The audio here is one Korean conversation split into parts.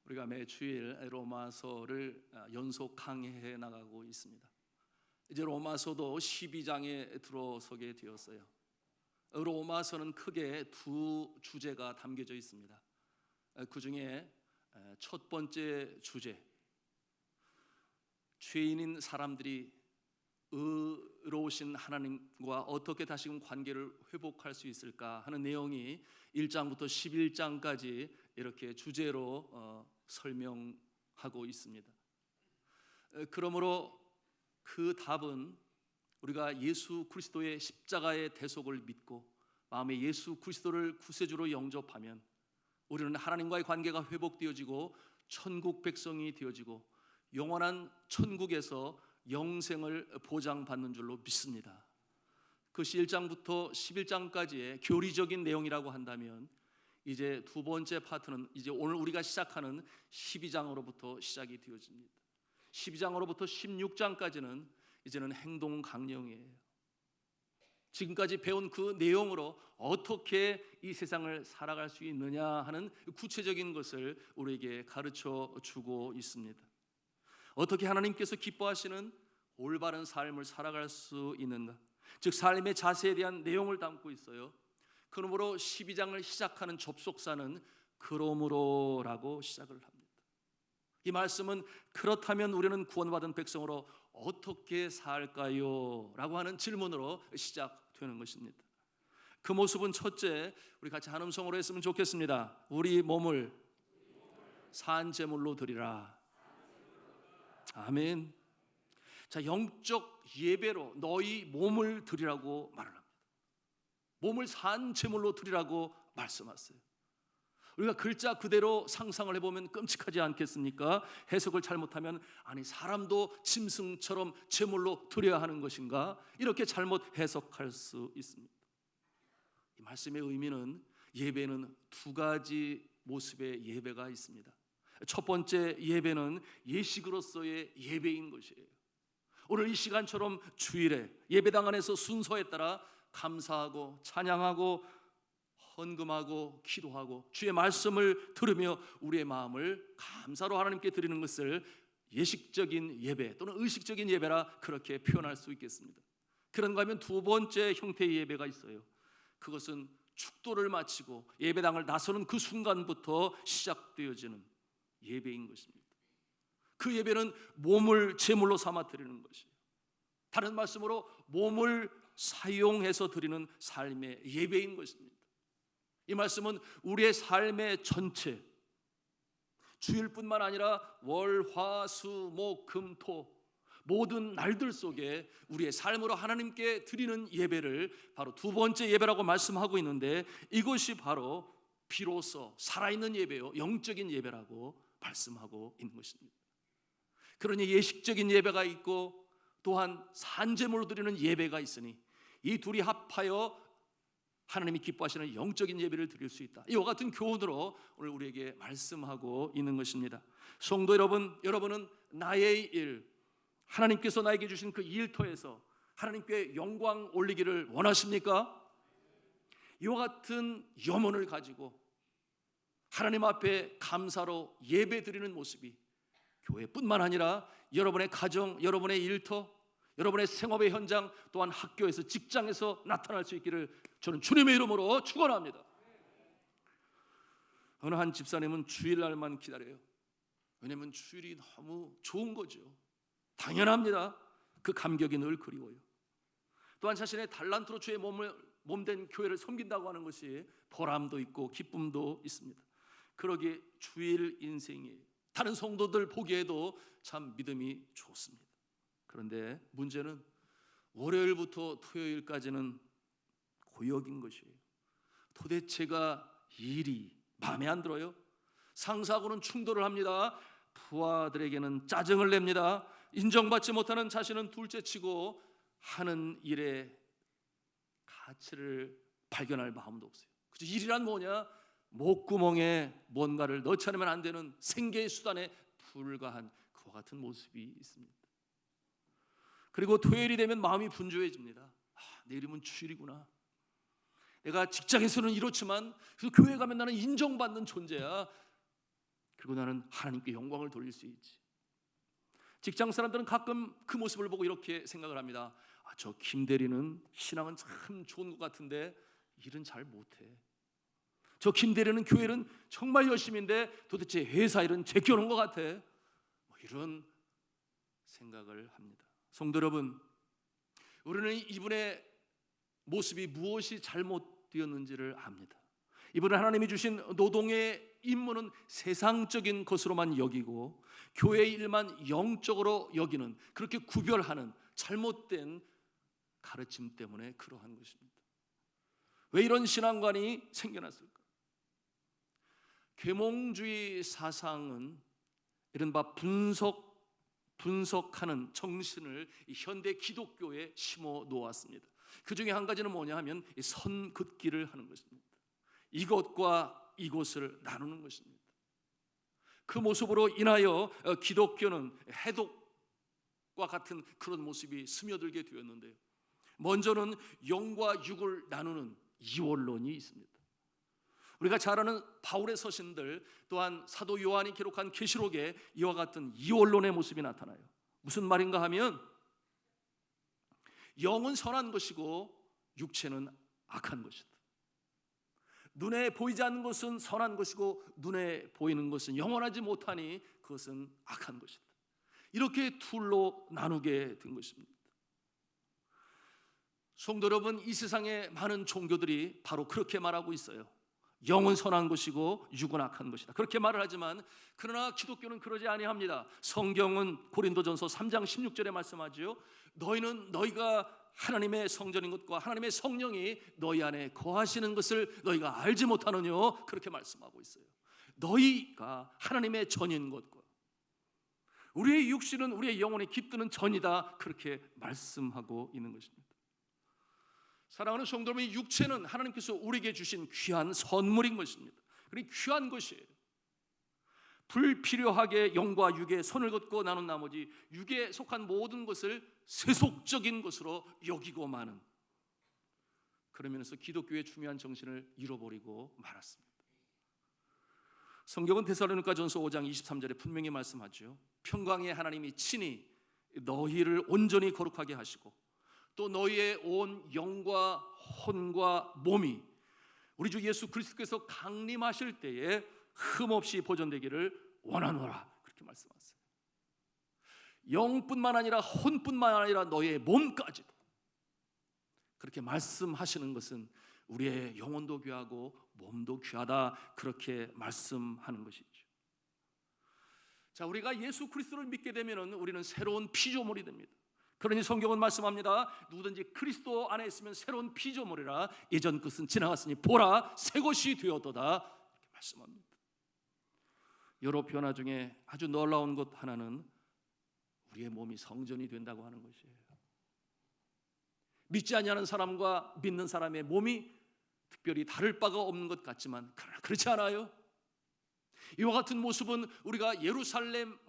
우리가 매주일 로마서를 연속 강해해 나가고 있습니다. 이제 로마서도 12장에 들어서게 되었어요. 로마서는 크게 두 주제가 담겨져 있습니다. 그 중에 첫 번째 주제, 죄인인 사람들이 의로우신 하나님과 어떻게 다시금 관계를 회복할 수 있을까 하는 내용이 1장부터 11장까지 이렇게 주제로 설명하고 있습니다. 그러므로 그 답은 우리가 예수 그리스도의 십자가의 대속을 믿고 마음에 예수 그리스도를 구세주로 영접하면 우리는 하나님과의 관계가 회복되어지고 천국 백성이 되어지고 영원한 천국에서 영생을 보장받는 줄로 믿습니다. 그것이 1장부터 11장까지의 교리적인 내용이라고 한다면, 이제 두 번째 파트는 이제 오늘 우리가 시작하는 12장으로부터 시작이 되어집니다. 12장으로부터 16장까지는 이제는 행동 강령이에요. 지금까지 배운 그 내용으로 어떻게 이 세상을 살아갈 수 있느냐 하는 구체적인 것을 우리에게 가르쳐 주고 있습니다. 어떻게 하나님께서 기뻐하시는 올바른 삶을 살아갈 수 있는가, 즉 삶의 자세에 대한 내용을 담고 있어요. 그러므로 12장을 시작하는 접속사는 그러므로라고 시작을 합니다. 이 말씀은 그렇다면 우리는 구원받은 백성으로 어떻게 살까요? 라고 하는 질문으로 시작되는 것입니다. 그 모습은 첫째, 우리 같이 한 음성으로 했으면 좋겠습니다. 우리 몸을 산 제물로 드리라. 아멘. 자, 영적 예배로 너희 몸을 드리라고 말을 합니다. 몸을 산 제물로 드리라고 말씀하세요. 우리가 글자 그대로 상상을 해보면 끔찍하지 않겠습니까? 해석을 잘못하면 아니 사람도 짐승처럼 제물로 드려야 하는 것인가? 이렇게 잘못 해석할 수 있습니다. 이 말씀의 의미는, 예배는 두 가지 모습의 예배가 있습니다. 첫 번째 예배는 예식으로서의 예배인 것이에요. 오늘 이 시간처럼 주일에 예배당 안에서 순서에 따라 감사하고 찬양하고 헌금하고 기도하고 주의 말씀을 들으며 우리의 마음을 감사로 하나님께 드리는 것을 예식적인 예배 또는 의식적인 예배라 그렇게 표현할 수 있겠습니다. 그런가 하면 두 번째 형태의 예배가 있어요. 그것은 축도를 마치고 예배당을 나서는 그 순간부터 시작되어지는 예배인 것입니다. 그 예배는 몸을 제물로 삼아 드리는 것이에요. 다른 말씀으로 몸을 사용해서 드리는 삶의 예배인 것입니다. 이 말씀은 우리의 삶의 전체, 주일뿐만 아니라 월, 화, 수, 목, 금, 토 모든 날들 속에 우리의 삶으로 하나님께 드리는 예배를 바로 두 번째 예배라고 말씀하고 있는데, 이것이 바로 비로소 살아있는 예배요, 영적인 예배라고 말씀하고 있는 것입니다. 그러니 예식적인 예배가 있고 또한 산제물로 드리는 예배가 있으니 이 둘이 합하여 하나님이 기뻐하시는 영적인 예배를 드릴 수 있다. 이와 같은 교훈으로 오늘 우리에게 말씀하고 있는 것입니다. 성도 여러분, 여러분은 나의 일, 하나님께서 나에게 주신 그 일터에서 하나님께 영광 올리기를 원하십니까? 이와 같은 염원을 가지고 하나님 앞에 감사로 예배 드리는 모습이 교회뿐만 아니라 여러분의 가정, 여러분의 일터, 여러분의 생업의 현장, 또한 학교에서, 직장에서 나타날 수 있기를 저는 주님의 이름으로 축원합니다. 어느 한 집사님은 주일날만 기다려요. 왜냐하면 주일이 너무 좋은 거죠. 당연합니다. 그 감격이 늘 그리워요. 또한 자신의 달란트로 주의 몸된 교회를 섬긴다고 하는 것이 보람도 있고 기쁨도 있습니다. 그러기에 주일 인생이에요. 다른 성도들 보기에도 참 믿음이 좋습니다. 그런데 문제는 월요일부터 토요일까지는 고역인 것이에요. 도대체가 일이 마음에 안 들어요. 상사하고는 충돌을 합니다. 부하들에게는 짜증을 냅니다. 인정받지 못하는 자신은 둘째치고 하는 일에 가치를 발견할 마음도 없어요. 그죠? 일이란 뭐냐? 목구멍에 뭔가를 넣지 않으면 안 되는 생계의 수단에 불과한 그와 같은 모습이 있습니다. 그리고 토요일이 되면 마음이 분주해집니다. 내 이름은 주일이구나. 내가 직장에서는 이렇지만 그래서 교회 가면 나는 인정받는 존재야. 그리고 나는 하나님께 영광을 돌릴 수 있지. 직장 사람들은 가끔 그 모습을 보고 이렇게 생각을 합니다. 저 김대리는 신앙은 참 좋은 것 같은데 일은 잘 못해. 저 김대리는 교회는 정말 열심인데 도대체 회사 일은 제껴놓은 것 같아. 이런 생각을 합니다. 성도 여러분, 우리는 이분의 모습이 무엇이 잘못되었는지를 압니다. 이분은 하나님이 주신 노동의 임무는 세상적인 것으로만 여기고 교회의 일만 영적으로 여기는, 그렇게 구별하는 잘못된 가르침 때문에 그러한 것입니다. 왜 이런 신앙관이 생겨났을까? 계몽주의 사상은 이른바 분석하는 정신을 현대 기독교에 심어 놓았습니다. 그 중에 한 가지는 뭐냐 하면 선 긋기를 하는 것입니다. 이것과 이것을 나누는 것입니다. 그 모습으로 인하여 기독교는 해독과 같은 그런 모습이 스며들게 되었는데요. 먼저는 영과 육을 나누는 이원론이 있습니다. 우리가 잘 아는 바울의 서신들, 또한 사도 요한이 기록한 계시록에 이와 같은 이원론의 모습이 나타나요. 무슨 말인가 하면 영은 선한 것이고 육체는 악한 것이다. 눈에 보이지 않는 것은 선한 것이고 눈에 보이는 것은 영원하지 못하니 그것은 악한 것이다. 이렇게 둘로 나누게 된 것입니다. 성도 여러분, 이 세상의 많은 종교들이 바로 그렇게 말하고 있어요. 영은 선한 것이고 육은 악한 것이다. 그렇게 말을 하지만 그러나 기독교는 그러지 아니합니다. 성경은 고린도전서 3장 16절에 말씀하지요. 너희는 너희가 하나님의 성전인 것과 하나님의 성령이 너희 안에 거하시는 것을 너희가 알지 못하느뇨, 그렇게 말씀하고 있어요. 너희가 하나님의 전인 것과 우리의 육신은 우리의 영혼이 깃드는 전이다, 그렇게 말씀하고 있는 것입니다. 사랑하는 성도 여러분, 육체는 하나님께서 우리에게 주신 귀한 선물인 것입니다. 그리고 귀한 것이에요. 불필요하게 영과 육의 선을 긋고 나눈 나머지 육에 속한 모든 것을 세속적인 것으로 여기고 마는, 그러면서 기독교의 중요한 정신을 잃어버리고 말았습니다. 성경은 데살로니가전서 5장 23절에 분명히 말씀하죠. 평강의 하나님이 친히 너희를 온전히 거룩하게 하시고 또 너희의 온 영과 혼과 몸이 우리 주 예수 그리스도께서 강림하실 때에 흠없이 보존되기를 원하노라, 그렇게 말씀하셨어요. 영뿐만 아니라 혼뿐만 아니라 너의 몸까지도 그렇게 말씀하시는 것은 우리의 영혼도 귀하고 몸도 귀하다, 그렇게 말씀하는 것이죠. 자, 우리가 예수 그리스도를 믿게 되면 우리는 새로운 피조물이 됩니다. 그러니 성경은 말씀합니다. 누구든지 그리스도 안에 있으면 새로운 피조물이라, 예전 것은 지나갔으니 보라 새 것이 되었도다, 이렇게 말씀합니다. 여러 변화 중에 아주 놀라운 것 하나는 우리의 몸이 성전이 된다고 하는 것이에요. 믿지 아니하는 사람과 믿는 사람의 몸이 특별히 다를 바가 없는 것 같지만 그러나 그렇지 않아요. 이와 같은 모습은 우리가 예루살렘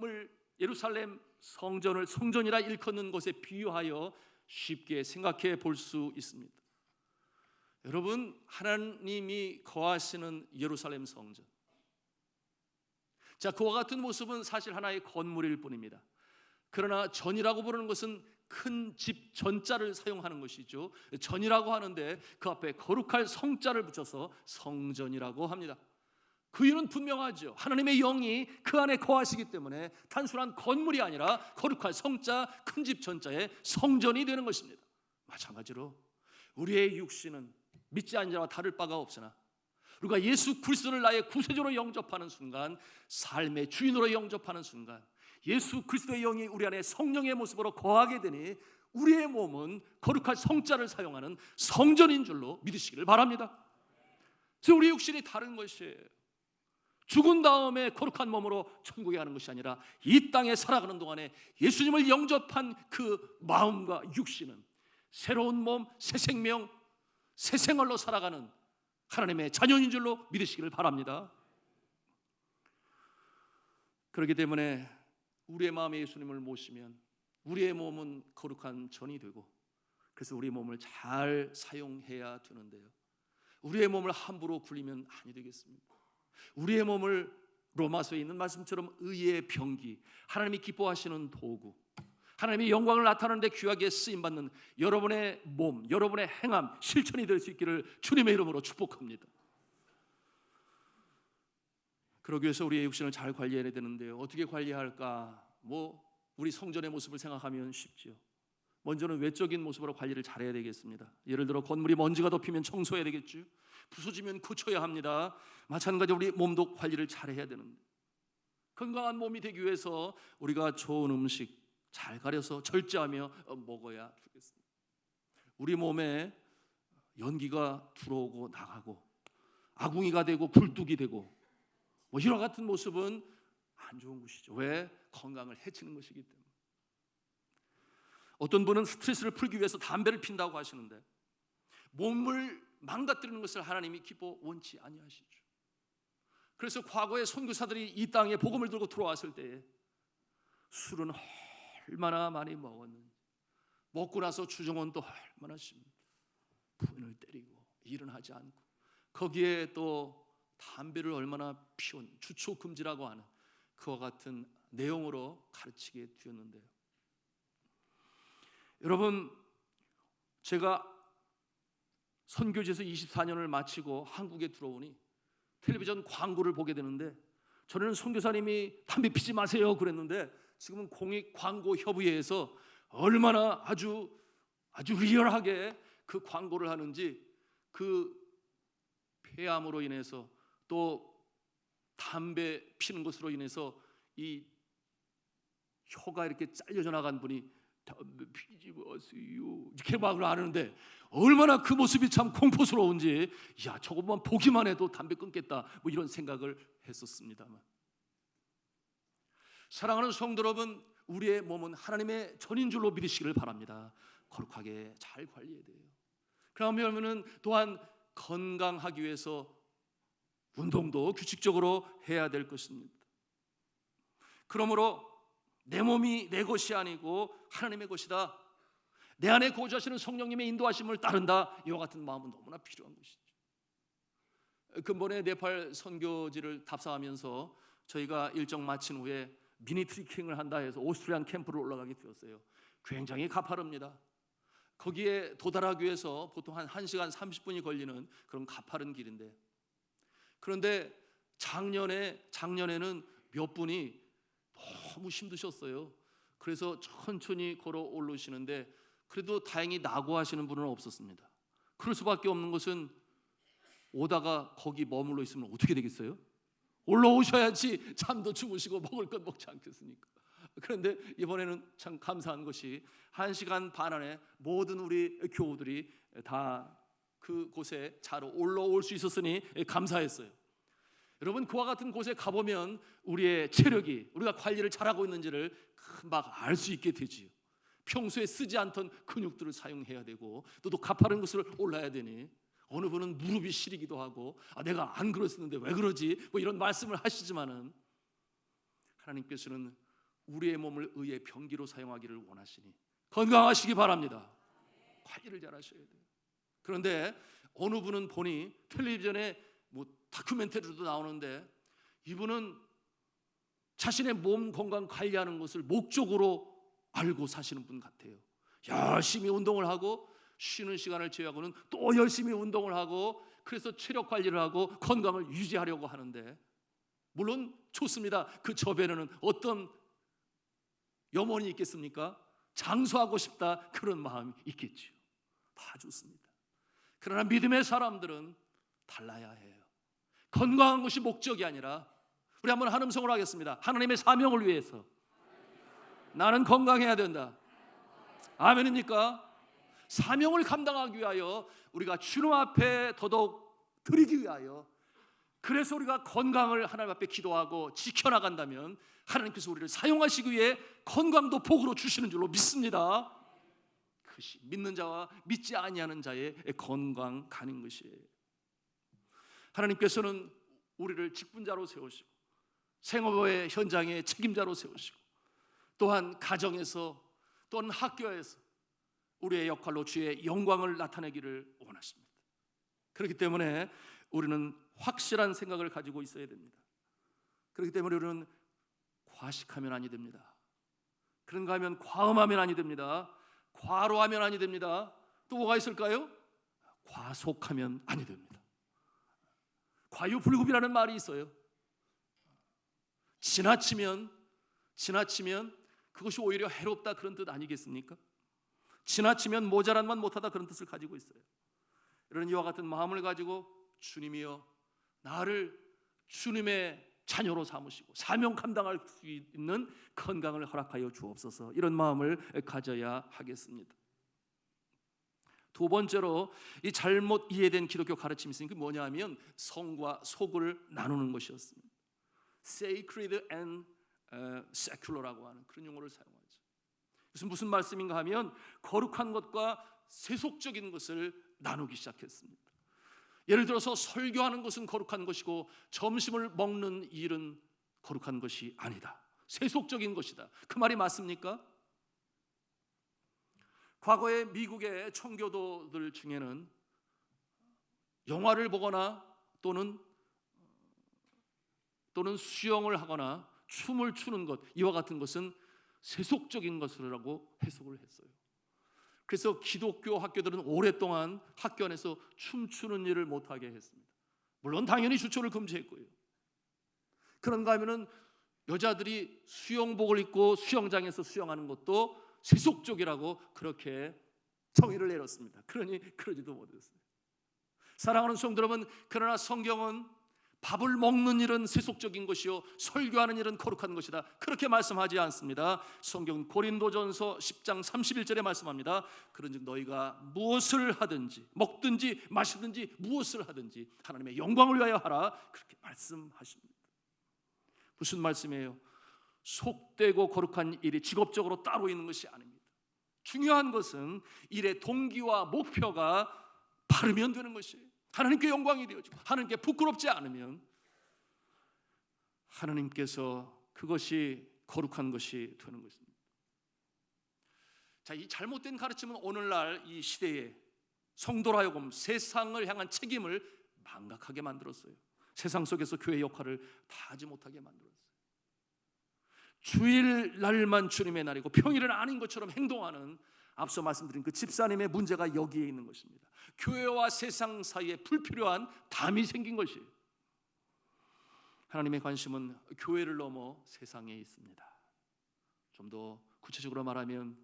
성전을 성전이라 일컫는 것에 비유하여 쉽게 생각해 볼 수 있습니다. 여러분, 하나님이 거하시는 예루살렘 성전, 자, 그와 같은 모습은 사실 하나의 건물일 뿐입니다. 그러나 전이라고 부르는 것은 큰 집 전자를 사용하는 것이죠. 전이라고 하는데 그 앞에 거룩할 성자를 붙여서 성전이라고 합니다. 그 이유는 분명하죠. 하나님의 영이 그 안에 거하시기 때문에 단순한 건물이 아니라 거룩할 성자, 큰 집 전자의 성전이 되는 것입니다. 마찬가지로 우리의 육신은 믿지 않는 자와 다를 바가 없으나 우리가 예수 그리스도를 나의 구세주로 영접하는 순간, 삶의 주인으로 영접하는 순간 예수 그리스도의 영이 우리 안에 성령의 모습으로 거하게 되니 우리의 몸은 거룩할 성자를 사용하는 성전인 줄로 믿으시기를 바랍니다. 그래서 우리 육신이 다른 것이에요. 죽은 다음에 거룩한 몸으로 천국에 가는 것이 아니라 이 땅에 살아가는 동안에 예수님을 영접한 그 마음과 육신은 새로운 몸, 새 생명, 새 생활로 살아가는 하나님의 자녀인 줄로 믿으시기를 바랍니다. 그렇기 때문에 우리의 마음에 예수님을 모시면 우리의 몸은 거룩한 전이 되고 그래서 우리 몸을 잘 사용해야 되는데요, 우리의 몸을 함부로 굴리면 아니 되겠습니다. 우리의 몸을 로마서에 있는 말씀처럼 의의 병기, 하나님이 기뻐하시는 도구, 하나님의 영광을 나타내는데 귀하게 쓰임받는 여러분의 몸, 여러분의 행함, 실천이 될 수 있기를 주님의 이름으로 축복합니다. 그러기 위해서 우리의 육신을 잘 관리해야 되는데요, 어떻게 관리할까? 우리 성전의 모습을 생각하면 쉽죠. 먼저는 외적인 모습으로 관리를 잘해야 되겠습니다. 예를 들어 건물이 먼지가 덮이면 청소해야 되겠죠. 부서지면 고쳐야 합니다. 마찬가지로 우리 몸도 관리를 잘해야 되는데, 건강한 몸이 되기 위해서 우리가 좋은 음식 잘 가려서 절제하며 먹어야 되겠습니다. 우리 몸에 연기가 들어오고 나가고 아궁이가 되고 굴뚝이 되고 이와 같은 모습은 안 좋은 것이죠. 왜? 건강을 해치는 것이기 때문에. 어떤 분은 스트레스를 풀기 위해서 담배를 핀다고 하시는데, 몸을 망가뜨리는 것을 하나님이 기뻐 원치 아니하시죠. 그래서 과거에 선교사들이 이 땅에 복음을 들고 들어왔을 때에 술은 얼마나 많이 먹었는지, 먹고 나서 주정원 또 얼마나 심합니다. 부인을 때리고 일은 하지 않고, 거기에 또 담배를 얼마나 피운, 주초금지라고 하는 그와 같은 내용으로 가르치게 되었는데요, 여러분, 제가 선교지에서 24년을 마치고 한국에 들어오니 텔레비전 광고를 보게 되는데, 전에는 선교사님이 담배 피지 마세요 그랬는데 지금은 공익광고협의회에서 얼마나 아주 리얼하게 그 광고를 하는지, 그 폐암으로 인해서 또 담배 피는 것으로 인해서 이 혀가 이렇게 잘려져 나간 분이 담배 피지 마세요 이렇게 말을 하는데, 얼마나 그 모습이 참 공포스러운지, 야, 저것만 보기만 해도 담배 끊겠다 이런 생각을 했었습니다만, 사랑하는 성도 여러분, 우리의 몸은 하나님의 전인 줄로 믿으시기를 바랍니다. 거룩하게 잘 관리해야 돼요. 그러면은 또한 건강하기 위해서 운동도 규칙적으로 해야 될 것입니다. 그러므로 내 몸이 내 것이 아니고 하나님의 것이다, 내 안에 거주하시는 성령님의 인도하심을 따른다, 이와 같은 마음은 너무나 필요한 것이죠. 근본에 네팔 선교지를 답사하면서 저희가 일정 마친 후에 미니 트리킹을 한다 해서 오스트리안 캠프를 올라가게 되었어요. 굉장히 가파릅니다. 거기에 도달하기 위해서 보통 한 1시간 30분이 걸리는 그런 가파른 길인데, 그런데 작년에는 몇 분이 너무 힘드셨어요. 그래서 천천히 걸어 올라오시는데, 그래도 다행히 낙오하시는 분은 없었습니다. 그럴 수밖에 없는 것은, 오다가 거기 머물러 있으면 어떻게 되겠어요? 올라오셔야지 잠도 주무시고 먹을 것 먹지 않겠습니까? 그런데 이번에는 참 감사한 것이 1시간 반 안에 모든 우리 교우들이 다 그곳에 잘 올라올 수 있었으니 감사했어요. 여러분, 그와 같은 곳에 가보면 우리의 체력이, 우리가 관리를 잘하고 있는지를 금방 알 수 있게 되지요. 평소에 쓰지 않던 근육들을 사용해야 되고, 또 가파른 곳을 올라야 되니, 어느 분은 무릎이 시리기도 하고, 내가 안 그랬었는데 왜 그러지? 이런 말씀을 하시지만은, 하나님께서는 우리의 몸을 의의 병기로 사용하기를 원하시니 건강하시기 바랍니다. 관리를 잘 하셔야 돼요. 그런데 어느 분은 보니 텔레비전에 다큐멘터리도 나오는데, 이분은 자신의 몸 건강 관리하는 것을 목적으로 알고 사시는 분 같아요. 열심히 운동을 하고 쉬는 시간을 제외하고는 또 열심히 운동을 하고, 그래서 체력 관리를 하고 건강을 유지하려고 하는데, 물론 좋습니다. 그 저변에는 어떤 염원이 있겠습니까? 장수하고 싶다, 그런 마음이 있겠죠. 다 좋습니다. 그러나 믿음의 사람들은 달라야 해요. 건강한 것이 목적이 아니라, 우리 한번 한음성으로 하겠습니다. 하나님의 사명을 위해서 나는 건강해야 된다. 아멘입니까? 사명을 감당하기 위하여 우리가 주님 앞에 더더욱 드리기 위하여, 그래서 우리가 건강을 하나님 앞에 기도하고 지켜나간다면 하나님께서 우리를 사용하시기 위해 건강도 복으로 주시는 줄로 믿습니다. 그것이 믿는 자와 믿지 아니하는 자의 건강 가는 것이에요. 하나님께서는 우리를 직분자로 세우시고, 생업의 현장의 책임자로 세우시고, 또한 가정에서, 또한 학교에서 우리의 역할로 주의 영광을 나타내기를 원하십니다. 그렇기 때문에 우리는 확실한 생각을 가지고 있어야 됩니다. 그렇기 때문에 우리는 과식하면 아니 됩니다. 그런가 하면 과음하면 아니 됩니다. 과로하면 아니 됩니다. 또 뭐가 있을까요? 과속하면 아니 됩니다. 과유불급이라는 말이 있어요. 지나치면 그것이 오히려 해롭다, 그런 뜻 아니겠습니까? 지나치면 모자란만 못하다, 그런 뜻을 가지고 있어요. 이런 이와 같은 마음을 가지고 주님이여 나를 주님의 자녀로 삼으시고 사명 감당할 수 있는 건강을 허락하여 주옵소서, 이런 마음을 가져야 하겠습니다. 두 번째로 이 잘못 이해된 기독교 가르침이 있으니 그게 뭐냐 하면 성과 속을 나누는 것이었습니다. Sacred and secular라고 하는 그런 용어를 사용하죠. 그것은 무슨 말씀인가 하면 거룩한 것과 세속적인 것을 나누기 시작했습니다. 예를 들어서 설교하는 것은 거룩한 것이고 점심을 먹는 일은 거룩한 것이 아니다, 세속적인 것이다. 그 말이 맞습니까? 과거에 미국의 청교도들 중에는 영화를 보거나 또는 수영을 하거나 춤을 추는 것, 이와 같은 것은 세속적인 것이라고 해석을 했어요. 그래서 기독교 학교들은 오랫동안 학교 안에서 춤추는 일을 못하게 했습니다. 물론 당연히 주초를 금지했고요. 그런가 하면은 여자들이 수영복을 입고 수영장에서 수영하는 것도 세속적이라고 그렇게 정의를 내렸습니다. 그러니 그러지도 못했어요. 사랑하는 성도 여러분, 그러나 성경은 밥을 먹는 일은 세속적인 것이요 설교하는 일은 거룩한 것이다, 그렇게 말씀하지 않습니다. 성경은 고린도전서 10장 31절에 말씀합니다. 그런즉 너희가 무엇을 하든지 먹든지 마시든지 무엇을 하든지 하나님의 영광을 위하여 하라, 그렇게 말씀하십니다. 무슨 말씀이에요? 속되고 거룩한 일이 직업적으로 따로 있는 것이 아닙니다. 중요한 것은 일의 동기와 목표가 바르면 되는 것이에요. 하나님께 영광이 되어지고 하나님께 부끄럽지 않으면 하나님께서 그것이 거룩한 것이 되는 것입니다. 자, 이 잘못된 가르침은 오늘날 이 시대에 성도로 하여금 세상을 향한 책임을 망각하게 만들었어요. 세상 속에서 교회 역할을 다하지 못하게 만들었어요. 주일날만 주님의 날이고 평일은 아닌 것처럼 행동하는, 앞서 말씀드린 그 집사님의 문제가 여기에 있는 것입니다. 교회와 세상 사이에 불필요한 담이 생긴 것이에요. 하나님의 관심은 교회를 넘어 세상에 있습니다. 좀 더 구체적으로 말하면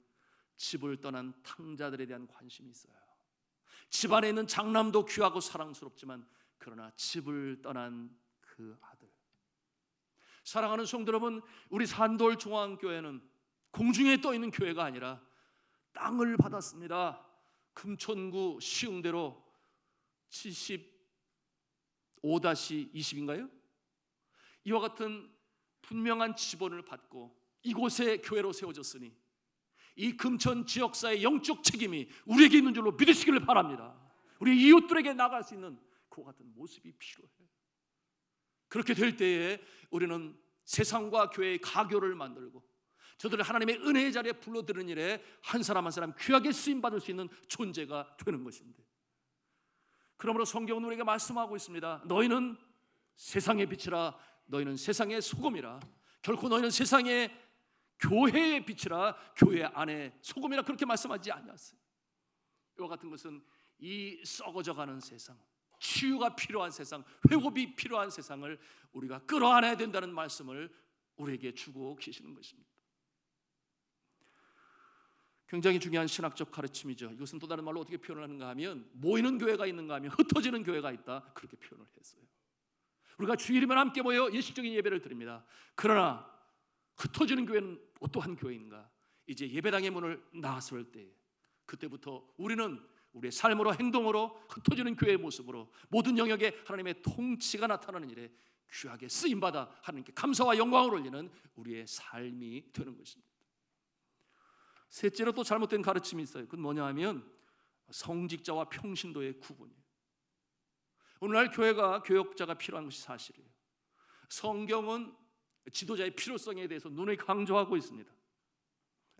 집을 떠난 탕자들에 대한 관심이 있어요. 집 안에 있는 장남도 귀하고 사랑스럽지만 그러나 집을 떠난 그 아들. 사랑하는 성도 여러분, 우리 산돌 중앙교회는 공중에 떠 있는 교회가 아니라 땅을 받았습니다. 금천구 시흥대로 75-20인가요? 이와 같은 분명한 지번을 받고 이곳에 교회로 세워졌으니 이 금천 지역사의 영적 책임이 우리에게 있는 줄로 믿으시기를 바랍니다. 우리 이웃들에게 나갈 수 있는 그와 같은 모습이 필요해요. 그렇게 될 때에 우리는 세상과 교회의 가교를 만들고 저들을 하나님의 은혜의 자리에 불러들이는 일에 한 사람 한 사람 귀하게 쓰임받을 수 있는 존재가 되는 것인데, 그러므로 성경은 우리에게 말씀하고 있습니다. 너희는 세상의 빛이라, 너희는 세상의 소금이라. 결코 너희는 세상의 교회의 빛이라, 교회 안에 소금이라, 그렇게 말씀하지 않았어요. 이와 같은 것은 이 썩어져가는 세상, 치유가 필요한 세상, 회복이 필요한 세상을 우리가 끌어안아야 된다는 말씀을 우리에게 주고 계시는 것입니다. 굉장히 중요한 신학적 가르침이죠. 이것은 또 다른 말로 어떻게 표현을 하는가 하면 모이는 교회가 있는가 하면 흩어지는 교회가 있다, 그렇게 표현을 했어요. 우리가 주일이면 함께 모여 예식적인 예배를 드립니다. 그러나 흩어지는 교회는 어떠한 교회인가? 이제 예배당의 문을 나왔을 때 그때부터 우리는 우리의 삶으로 행동으로 흩어지는 교회의 모습으로 모든 영역에 하나님의 통치가 나타나는 일에 귀하게 쓰임받아 하나님께 감사와 영광을 올리는 우리의 삶이 되는 것입니다. 셋째로 또 잘못된 가르침이 있어요. 그건 뭐냐 하면 성직자와 평신도의 구분이에요. 오늘날 교회가 교역자가 필요한 것이 사실이에요. 성경은 지도자의 필요성에 대해서 눈에 강조하고 있습니다.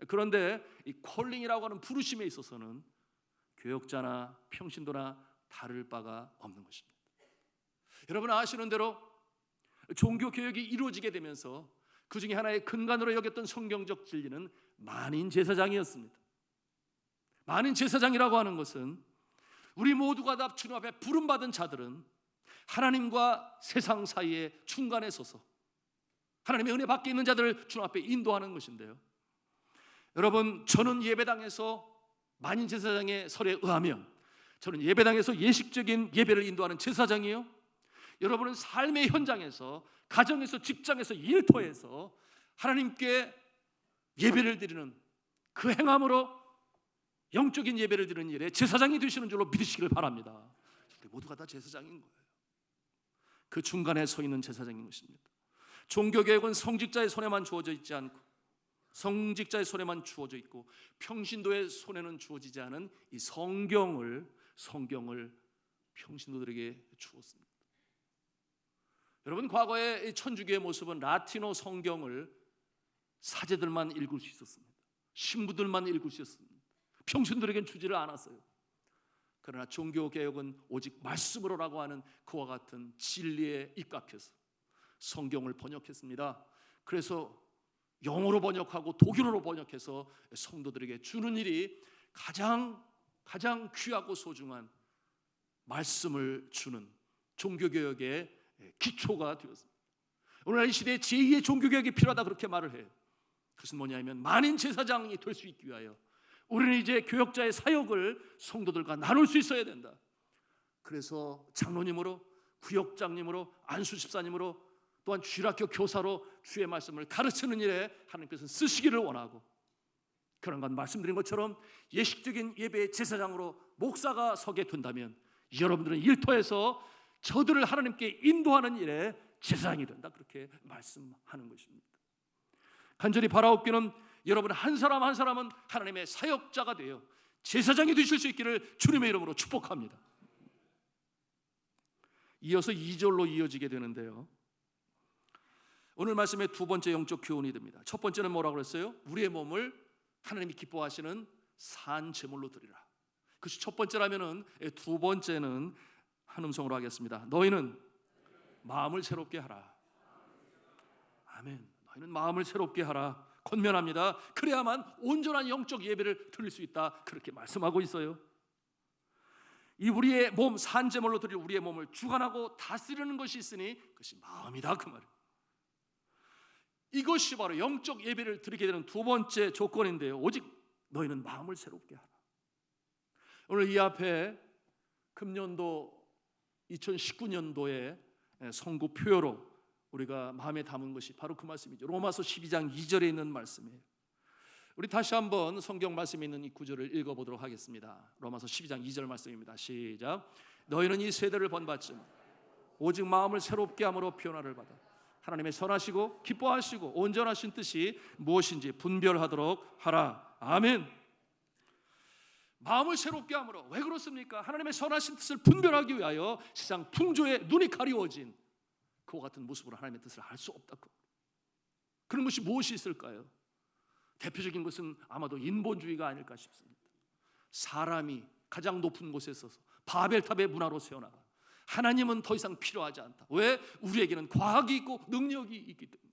그런데 이 콜링이라고 하는 부르심에 있어서는 교역자나 평신도나 다를 바가 없는 것입니다. 여러분 아시는 대로 종교 개혁이 이루어지게 되면서 그 중에 하나의 근간으로 여겼던 성경적 진리는 만인 제사장이었습니다. 만인 제사장이라고 하는 것은 우리 모두가 다 주님 앞에 부름받은 자들은 하나님과 세상 사이에 중간에 서서 하나님의 은혜 밖에 있는 자들을 주님 앞에 인도하는 것인데요, 여러분 저는 예배당에서 만인 제사장의 설에 의하면 저는 예배당에서 예식적인 예배를 인도하는 제사장이요, 여러분은 삶의 현장에서, 가정에서, 직장에서, 일터에서 하나님께 예배를 드리는 그 행함으로 영적인 예배를 드리는 일에 제사장이 되시는 줄로 믿으시길 바랍니다. 우리 모두가 다 제사장인 거예요. 그 중간에 서 있는 제사장인 것입니다. 종교개혁은 성직자의 손에만 주어져 있지 않고, 성직자의 손에만 주어져 있고 평신도의 손에는 주어지지 않은 이 성경을 평신도들에게 주었습니다. 여러분 과거의 천주교의 모습은 라틴어 성경을 사제들만 읽을 수 있었습니다. 신부들만 읽을 수 있었습니다. 평신도에게는 주지를 않았어요. 그러나 종교개혁은 오직 말씀으로라고 하는 그와 같은 진리에 입각해서 성경을 번역했습니다. 그래서 영어로 번역하고 독일어로 번역해서 성도들에게 주는 일이 가장 귀하고 소중한 말씀을 주는 종교개혁의 기초가 되었습니다. 오늘날 이 시대에 제2의 종교개혁이 필요하다 그렇게 말을 해요. 그것은 뭐냐면 만인 제사장이 될 수 있기 위하여 우리는 이제 교역자의 사역을 성도들과 나눌 수 있어야 된다. 그래서 장로님으로, 구역장님으로, 안수집사님으로, 또한 주일학교 교사로 주의 말씀을 가르치는 일에 하나님께서 쓰시기를 원하고, 그런 건 말씀드린 것처럼 예식적인 예배의 제사장으로 목사가 서게 된다면 여러분들은 일터에서 저들을 하나님께 인도하는 일에 제사장이 된다, 그렇게 말씀하는 것입니다. 간절히 바라옵기는 여러분 한 사람 한 사람은 하나님의 사역자가 되어 제사장이 되실 수 있기를 주님의 이름으로 축복합니다. 이어서 2절로 이어지게 되는데요, 오늘 말씀의 두 번째 영적 교훈이 됩니다. 첫 번째는 뭐라고 그랬어요? 우리의 몸을 하나님이 기뻐하시는 산 제물로 드리라. 그것이 첫 번째라면은 두 번째는 한 음성으로 하겠습니다. 너희는 마음을 새롭게 하라. 아멘. 너희는 마음을 새롭게 하라. 권면합니다. 그래야만 온전한 영적 예배를 드릴 수 있다, 그렇게 말씀하고 있어요. 이 우리의 몸, 산제물로 드릴 우리의 몸을 주관하고 다스리는 것이 있으니 그것이 마음이다, 그 말이에요. 이것이 바로 영적 예배를 드리게 되는 두 번째 조건인데요, 오직 너희는 마음을 새롭게 하라. 오늘 이 앞에 금년도 2019년도에 선구 표어로 우리가 마음에 담은 것이 바로 그 말씀이죠. 로마서 12장 2절에 있는 말씀이에요. 우리 다시 한번 성경 말씀에 있는 이 구절을 읽어보도록 하겠습니다. 로마서 12장 2절 말씀입니다. 시작. 너희는 이 세대를 본받지 오직 마음을 새롭게 함으로 변화를 받아 하나님의 선하시고 기뻐하시고 온전하신 뜻이 무엇인지 분별하도록 하라. 아멘. 마음을 새롭게 함으로, 왜 그렇습니까? 하나님의 선하신 뜻을 분별하기 위하여 세상 풍조에 눈이 가리워진 그와 같은 모습으로 하나님의 뜻을 알 수 없다고. 그런 것이 무엇이 있을까요? 대표적인 것은 아마도 인본주의가 아닐까 싶습니다. 사람이 가장 높은 곳에 서서 바벨탑의 문화로 세워나가 하나님은 더 이상 필요하지 않다. 왜? 우리에게는 과학이 있고 능력이 있기 때문에.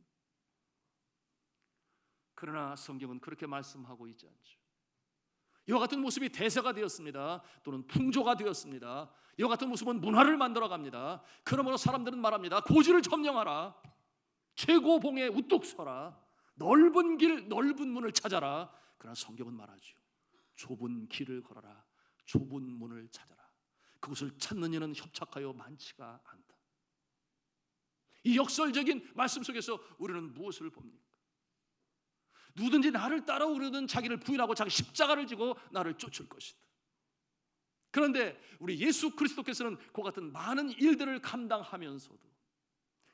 그러나 성경은 그렇게 말씀하고 있지 않죠. 이와 같은 모습이 대세가 되었습니다. 또는 풍조가 되었습니다. 이와 같은 모습은 문화를 만들어갑니다. 그러므로 사람들은 말합니다. 고지를 점령하라. 최고봉에 우뚝 서라. 넓은 길, 넓은 문을 찾아라. 그러나 성경은 말하죠. 좁은 길을 걸어라. 좁은 문을 찾아라. 그것을 찾는 이는 협착하여 많지가 않다. 이 역설적인 말씀 속에서 우리는 무엇을 봅니까? 누구든지 나를 따라오려는 자기를 부인하고 자기 십자가를 지고 나를 쫓을 것이다. 그런데 우리 예수 그리스도께서는 그 같은 많은 일들을 감당하면서도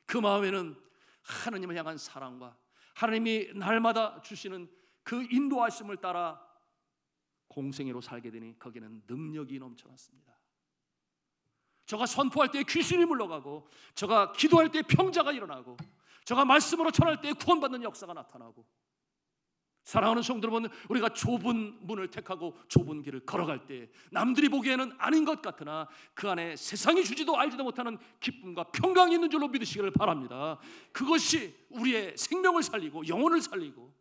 그 마음에는 하나님을 향한 사랑과 하나님이 날마다 주시는 그 인도하심을 따라 공생애로 살게 되니 거기는 능력이 넘쳐났습니다. 저가 선포할 때 귀신이 물러가고, 저가 기도할 때 평자가 일어나고, 저가 말씀으로 전할 때 구원받는 역사가 나타나고, 사랑하는 성도 여러분, 우리가 좁은 문을 택하고 좁은 길을 걸어갈 때 남들이 보기에는 아닌 것 같으나 그 안에 세상이 주지도 알지도 못하는 기쁨과 평강이 있는 줄로 믿으시기를 바랍니다. 그것이 우리의 생명을 살리고 영혼을 살리고,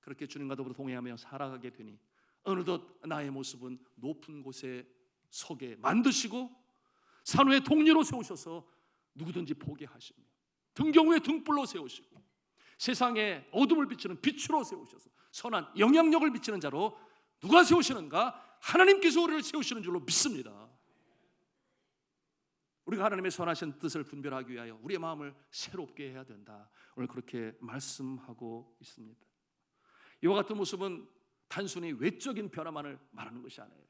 그렇게 주님과 더불어 동행하며 살아가게 되니 어느덧 나의 모습은 높은 곳에 서게 만드시고 산 위에 동리로 세우셔서 누구든지 보게 하시며 등경 위에 등불로 세우시고 세상에 어둠을 비추는 빛으로 세우셔서 선한 영향력을 비치는 자로 누가 세우시는가? 하나님께서 우리를 세우시는 줄로 믿습니다. 우리가 하나님의 선하신 뜻을 분별하기 위하여 우리의 마음을 새롭게 해야 된다. 오늘 그렇게 말씀하고 있습니다. 이와 같은 모습은 단순히 외적인 변화만을 말하는 것이 아니에요.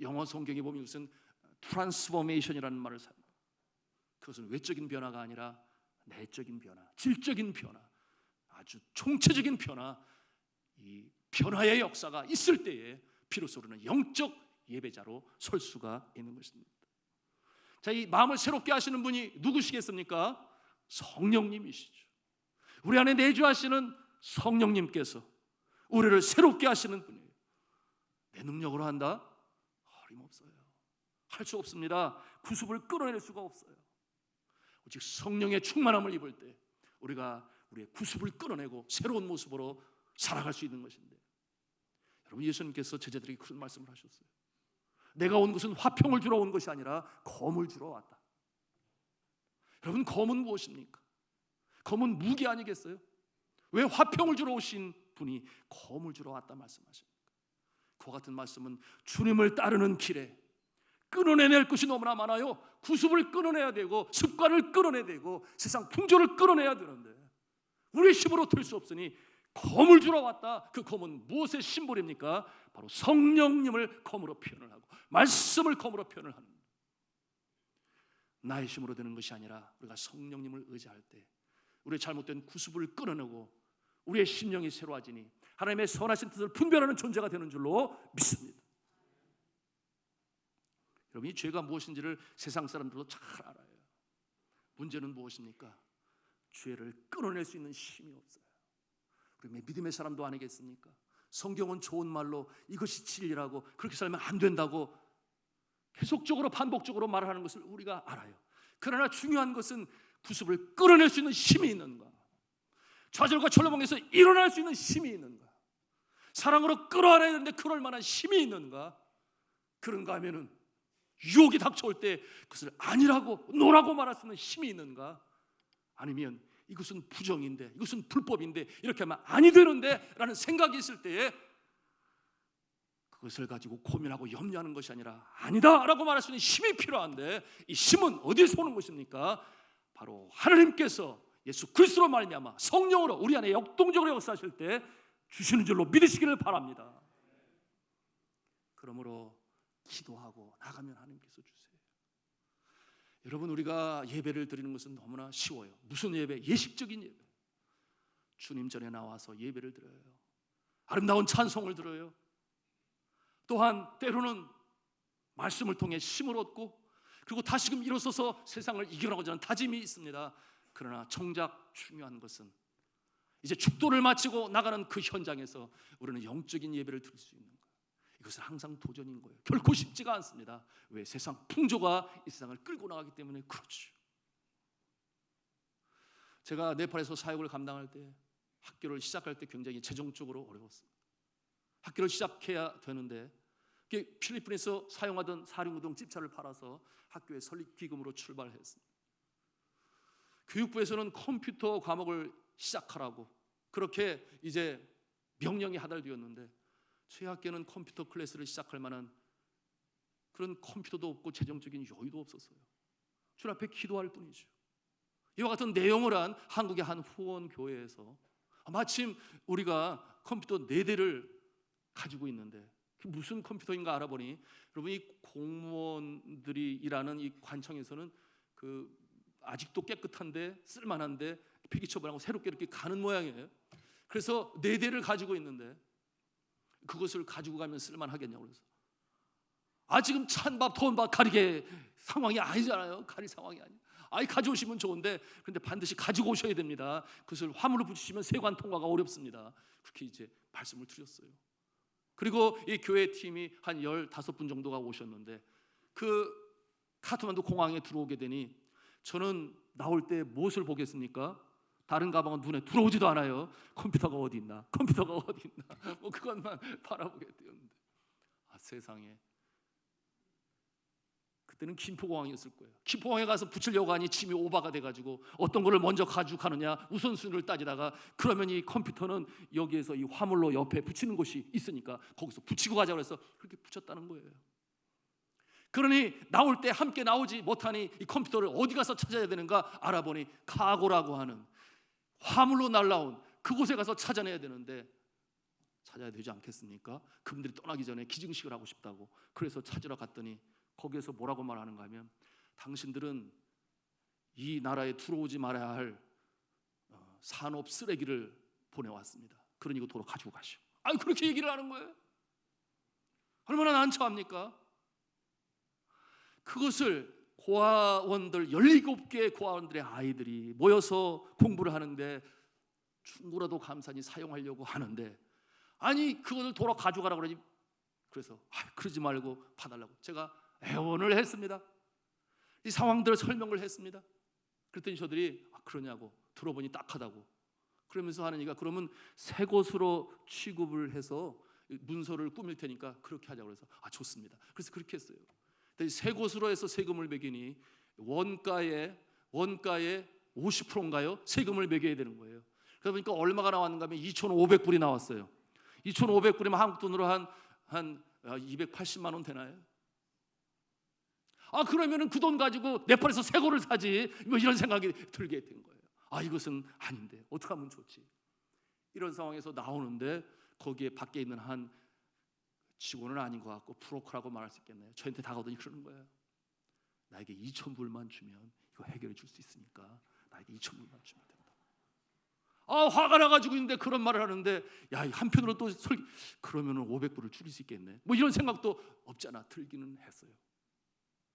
영어 성경에 보면 이것은 트랜스포메이션이라는 말을 씁니다. 그것은 외적인 변화가 아니라 내적인 변화, 질적인 변화, 아주 총체적인 변화, 이 변화의 역사가 있을 때에 비로소 우리는 영적 예배자로 설 수가 있는 것입니다. 자, 이 마음을 새롭게 하시는 분이 누구시겠습니까? 성령님이시죠. 우리 안에 내주하시는 성령님께서 우리를 새롭게 하시는 분이에요. 내 능력으로 한다? 어림없어요. 할 수 없습니다. 구습을 끌어낼 수가 없어요. 오직 성령의 충만함을 입을 때 우리가 우리의 구습을 끌어내고 새로운 모습으로 살아갈 수 있는 것인데, 여러분, 예수님께서 제자들에게 그런 말씀을 하셨어요. 내가 온 것은 화평을 주러 온 것이 아니라 검을 주러 왔다. 여러분, 검은 무엇입니까? 검은 무기 아니겠어요? 왜 화평을 주러 오신 분이 검을 주러 왔다 말씀하십니까? 그와 같은 말씀은 주님을 따르는 길에 끊어내낼 것이 너무나 많아요. 구습을 끊어내야 되고 습관을 끊어내야 되고 세상 풍조를 끊어내야 되는데 우리의 힘으로 될 수 없으니 검을 주러 왔다. 그 검은 무엇의 심볼입니까? 바로 성령님을 검으로 표현을 하고 말씀을 검으로 표현을 하는, 나의 힘으로 되는 것이 아니라 우리가 성령님을 의지할 때 우리의 잘못된 구습을 끊어내고 우리의 심령이 새로워지니 하나님의 선하신 뜻을 분별하는 존재가 되는 줄로 믿습니다. 여러분, 이 죄가 무엇인지를 세상 사람들도 잘 알아요. 문제는 무엇입니까? 죄를 끊어낼 수 있는 힘이 없어요. 우리 믿음의 사람도 아니겠습니까? 성경은 좋은 말로 이것이 진리라고, 그렇게 살면 안 된다고 계속적으로 반복적으로 말하는 것을 우리가 알아요. 그러나 중요한 것은 구습을 끌어낼 수 있는 힘이 있는가, 좌절과 절망에서 일어날 수 있는 힘이 있는가, 사랑으로 끌어안아야 되는데 그럴 만한 힘이 있는가. 그런가 하면은 유혹이 닥쳐올 때 그것을 아니라고 노라고 말할 수 있는 힘이 있는가, 아니면 이것은 부정인데 이것은 불법인데 이렇게 하면 아니 되는데 라는 생각이 있을 때에 그것을 가지고 고민하고 염려하는 것이 아니라 아니다 라고 말할 수 있는 힘이 필요한데, 이 힘은 어디서 오는 것입니까? 바로 하나님께서 예수 그리스도로 말미암아 성령으로 우리 안에 역동적으로 역사하실 때 주시는 줄로 믿으시기를 바랍니다. 그러므로 기도하고 나가면 하나님께서 주세요. 여러분, 우리가 예배를 드리는 것은 너무나 쉬워요. 무슨 예배? 예식적인 예배. 주님 전에 나와서 예배를 드려요. 아름다운 찬송을 들어요. 또한 때로는 말씀을 통해 힘을 얻고 그리고 다시금 일어서서 세상을 이겨나가고자 하는 다짐이 있습니다. 그러나 정작 중요한 것은 이제 축도를 마치고 나가는 그 현장에서 우리는 영적인 예배를 드릴 수 있는 거예요. 이것은 항상 도전인 거예요. 결코 쉽지가 않습니다. 왜? 세상 풍조가 이 세상을 끌고 나가기 때문에 그렇죠. 제가 네팔에서 사역을 감당할 때 학교를 시작할 때 굉장히 재정적으로 어려웠습니다. 학교를 시작해야 되는데 필리핀에서 사용하던 사륜구동 집차를 팔아서 학교의 설립 기금으로 출발했습니다. 교육부에서는 컴퓨터 과목을 시작하라고 그렇게 이제 명령이 하달되었는데 저희 학교는 컴퓨터 클래스를 시작할 만한 그런 컴퓨터도 없고 재정적인 여유도 없었어요. 주 앞에 기도할 뿐이죠. 이와 같은 내용을 한 한국의 한 후원 교회에서 마침 우리가 컴퓨터 4대를 가지고 있는데 그게 무슨 컴퓨터인가 알아보니, 여러분, 이 공무원들이 일하는 이 관청에서는 그 아직도 깨끗한데 쓸만한데 폐기 처분하고 새롭게 이렇게 가는 모양이에요. 그래서 4대를 가지고 있는데 그것을 가지고 가면 쓸만하겠냐고 그래서 지금 찬밥 더운 밥 가리게 상황이 아니잖아요. 가릴 상황이 아니에요. 아이 가져오시면 좋은데 그런데 반드시 가지고 오셔야 됩니다. 그것을 화물로 붙이시면 세관 통과가 어렵습니다. 그렇게 이제 말씀을 드렸어요. 그리고 이 교회 팀이 한 15분 정도가 오셨는데 그 카트만두 공항에 들어오게 되니 저는 나올 때 무엇을 보겠습니까? 다른 가방은 눈에 들어오지도 않아요. 컴퓨터가 어디 있나? 컴퓨터가 어디 있나? 뭐 그것만 바라보게 되었는데 세상에 그때는 김포공항이었을 거예요. 김포공항에 가서 붙이려고 하니 짐이 오바가 돼가지고 어떤 거를 먼저 가져가느냐 우선순위를 따지다가 그러면 이 컴퓨터는 여기에서 이 화물로 옆에 붙이는 곳이 있으니까 거기서 붙이고 가자고 해서 그렇게 붙였다는 거예요. 그러니 나올 때 함께 나오지 못하니 이 컴퓨터를 어디 가서 찾아야 되는가 알아보니 카고라고 하는 화물로 날라온 그곳에 가서 찾아내야 되는데 찾아야 되지 않겠습니까? 그분들이 떠나기 전에 기증식을 하고 싶다고 그래서 찾으러 갔더니 거기에서 뭐라고 말하는가 하면 당신들은 이 나라에 들어오지 말아야 할 산업 쓰레기를 보내왔습니다. 그러니 이거 도로 가지고 가시오. 아니 그렇게 얘기를 하는 거예요. 얼마나 난처합니까? 그것을 고아원들 17개의 고아원들의 아이들이 모여서 공부를 하는데 충고라도 감사히 사용하려고 하는데 아니 그것을 도로 가져가라고 그러니 그래서 그러지 말고 봐달라고 제가 애원을 했습니다. 이 상황들을 설명을 했습니다. 그랬더니 저들이 그러냐고 들어보니 딱하다고 그러면서 하는 얘기가 그러면 새 곳으로 취급을 해서 문서를 꾸밀 테니까 그렇게 하자고 그래서 좋습니다. 그래서 그렇게 했어요. 새 곳으로 해서 세금을 매기니 원가의 50%인가요? 세금을 매겨야 되는 거예요. 그러다 보니까 얼마가 나왔는가 하면 2,500불이 나왔어요. 2,500불이면 한국 돈으로 한 280만 원 되나요? 그러면은 그 돈 가지고 네팔에서 새 거를 사지 뭐 이런 생각이 들게 된 거예요. 이것은 아닌데 어떻게 하면 좋지? 이런 상황에서 나오는데 거기에 밖에 있는 한 직원은 아닌 것 같고 브로커라고 말할 수 있겠네요. 저한테 다가오더니 그러는 거예요. 나에게 2,000불만 주면 이거 해결해 줄 수 있으니까 나에게 2,000불만 주면 된다. 화가 나가지고 있는데 그런 말을 하는데 한편으로 또 그러면 500불을 줄일 수 있겠네. 뭐 이런 생각도 없잖아 들기는 했어요.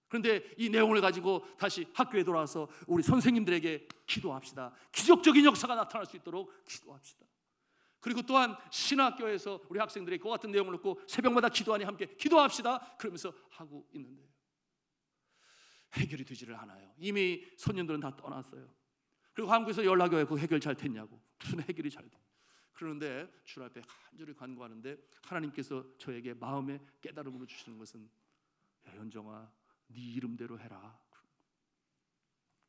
그런데 이 내용을 가지고 다시 학교에 돌아와서 우리 선생님들에게 기도합시다. 기적적인 역사가 나타날 수 있도록 기도합시다. 그리고 또한 신학교에서 우리 학생들이 그 같은 내용을 놓고 새벽마다 기도하니 함께 기도합시다 그러면서 하고 있는데요. 해결이 되지를 않아요. 이미 소년들은 다 떠났어요. 그리고 한국에서 연락이 그 해결 잘 됐냐고 무슨 해결이 잘 돼. 그러는데 주 앞에 간절히 간구하는데 하나님께서 저에게 마음의 깨달음으로 주시는 것은 야 현정아 네 이름대로 해라.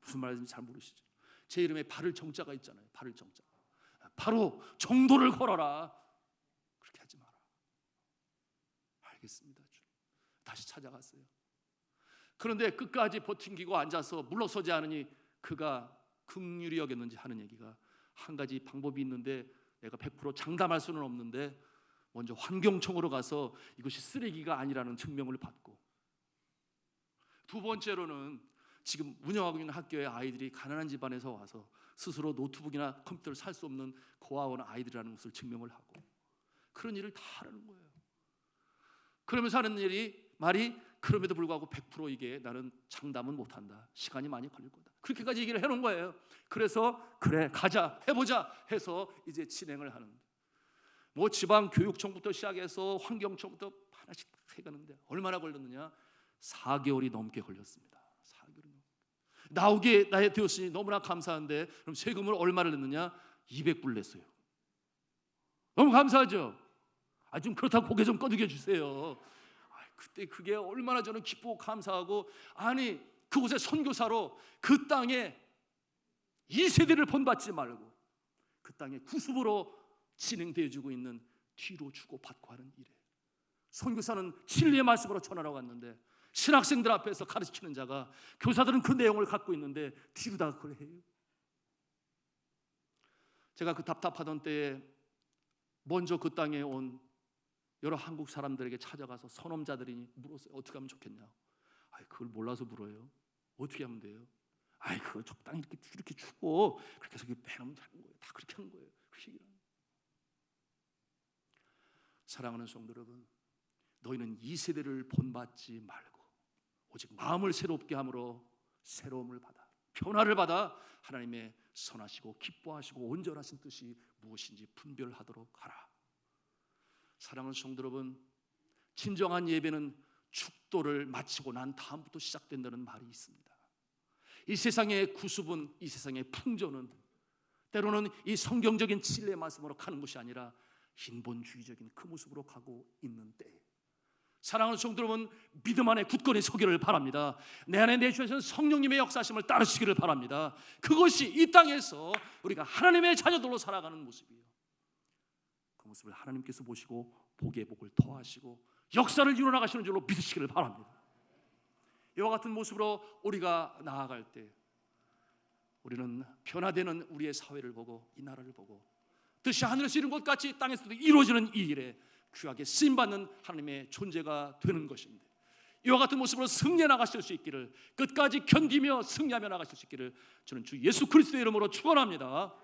무슨 말인지 잘 모르시죠? 제 이름에 발을 정자가 있잖아요. 발을 정자. 바로 정도를 걸어라. 그렇게 하지 마라. 알겠습니다. 다시 찾아갔어요. 그런데 끝까지 버팅기고 앉아서 물러서지 않으니 그가 긍휼히 여겼는지 하는 얘기가 한 가지 방법이 있는데 내가 100% 장담할 수는 없는데 먼저 환경청으로 가서 이것이 쓰레기가 아니라는 증명을 받고 두 번째로는 지금 운영하고 있는 학교의 아이들이 가난한 집안에서 와서 스스로 노트북이나 컴퓨터를 살 수 없는 고아원 아이들이라는 것을 증명을 하고 그런 일을 다 하는 거예요. 그러면서 하는 말이 그럼에도 불구하고 100% 이게 나는 장담은 못한다. 시간이 많이 걸릴 거다. 그렇게까지 얘기를 해놓은 거예요. 그래서 그래 가자 해보자 해서 이제 진행을 하는데 뭐 지방교육청부터 시작해서 환경청부터 하나씩 다 해가는데 얼마나 걸렸느냐 4개월이 넘게 걸렸습니다. 4개월이 넘게. 나오게 되었으니 너무나 감사한데 그럼 세금을 얼마를 냈느냐 200불 냈어요. 너무 감사하죠. 좀 그렇다고 고개 좀 끄덕여 주세요. 그때 그게 얼마나 저는 기쁘고 감사하고 아니 그곳에 선교사로 그 땅에 2세대를 본받지 말고 그 땅에 구습으로 진행되어지고 있는 뒤로 주고 받고 하는 일에 선교사는 진리의 말씀으로 전하러 갔는데 신학생들 앞에서 가르치는 자가 교사들은 그 내용을 갖고 있는데 뒤로 다 그걸 해요. 제가 그 답답하던 때에 먼저 그 땅에 온 여러 한국 사람들에게 찾아가서 선험자들이 물었어요. 어떻게 하면 좋겠냐? 그걸 몰라서 물어요. 어떻게 하면 돼요? 그거 적당히 이렇게 주고 그렇게 해서 빼놓으면 되는 거예요. 다 그렇게 하는 거예요. 사랑하는 성도 여러분, 너희는 이 세대를 본받지 말고 오직 마음을 새롭게 함으로 새로움을 받아. 변화를 받아 하나님의 선하시고 기뻐하시고 온전하신 뜻이 무엇인지 분별하도록 하라. 사랑하는 성도 여러분, 진정한 예배는 축도를 마치고 난 다음부터 시작된다는 말이 있습니다. 이 세상의 구습은, 이 세상의 풍조는 때로는 이 성경적인 진리의 말씀으로 가는 것이 아니라 인본주의적인 그 모습으로 가고 있는 때에, 사랑하는 성도 여러분, 믿음 안에 굳건히 서기를 바랍니다. 내 안에 내주셔서 성령님의 역사하심을 따르시기를 바랍니다. 그것이 이 땅에서 우리가 하나님의 자녀들로 살아가는 모습이에요. 그 모습을 하나님께서 보시고 복의 복을 더하시고 역사를 이루어나가시는 줄로 믿으시기를 바랍니다. 이와 같은 모습으로 우리가 나아갈 때 우리는 변화되는 우리의 사회를 보고 이 나라를 보고 뜻이 하늘에서 이룬 것 같이 땅에서도 이루어지는 이 일에 귀하게 쓰임받는 하나님의 존재가 되는 것인데, 이와 같은 모습으로 승리해 나가실 수 있기를, 끝까지 견디며 승리하며 나가실 수 있기를 저는 주 예수 그리스도의 이름으로 축원합니다.